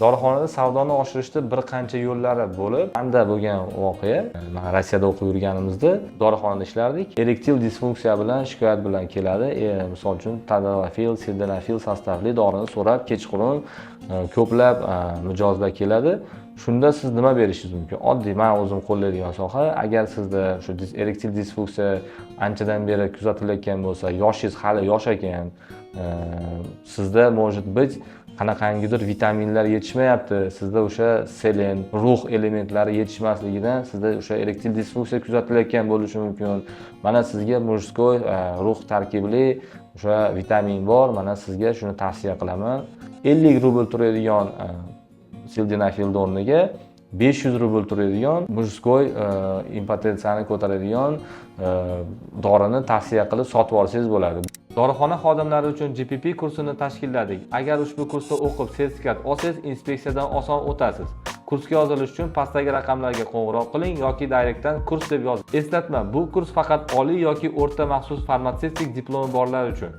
Dorixonada savdoni oshirishda bir qancha yo'llari bo'lib, anda bo'lgan voqea, men Rossiyada o'qib yurganimizda dorixonada ishlardik. Erektil disfunksiya bilan shikoyat bilan keladi. Misol uchun tadalafil, sildenafil sostavli dorini so'rab kechqurun ko'plab mijozlar keladi. Shunda siz nima berishingiz mumkin? Oddiy, men o'zim qo'llaydigan soha. Agar sizda shu erektil disfunksiya anchadan beri kuzatilayotgan bo'lsa, yoshingiz hali yosh ekan, sizda может быть qanaqangidir vitaminlar yetishmayapti, sizda o'sha selen, rux elementlari yetishmasligidan sizda o'sha erektil disfunksiya kuzatilayotgan bo'lishi mumkin. Mana sizga mujskoy rux tarkibli o'sha vitamin bor, mana sizga shuni tavsiya qilaman. 50 rubl turadigan sildenafil o'rniga 500 rubl turadigan mujskoy impotensiyani ko'taradigan dorini tavsiya qilib sotib olsangiz bo'ladi. Dorixona xodimlari uchun GPP kursini tashkilladik. Agar ushbu kursda o'qib sertifikat olsangiz, inspeksiyadan oson o'tasiz. Kursga yozilish uchun pastdagi raqamlarga qo'ng'iroq qiling yoki direktdan kurs deb yozing. Eslatma, bu kurs faqat oliy yoki o'rta maxsus farmatsevtik diplomi borlar uchun.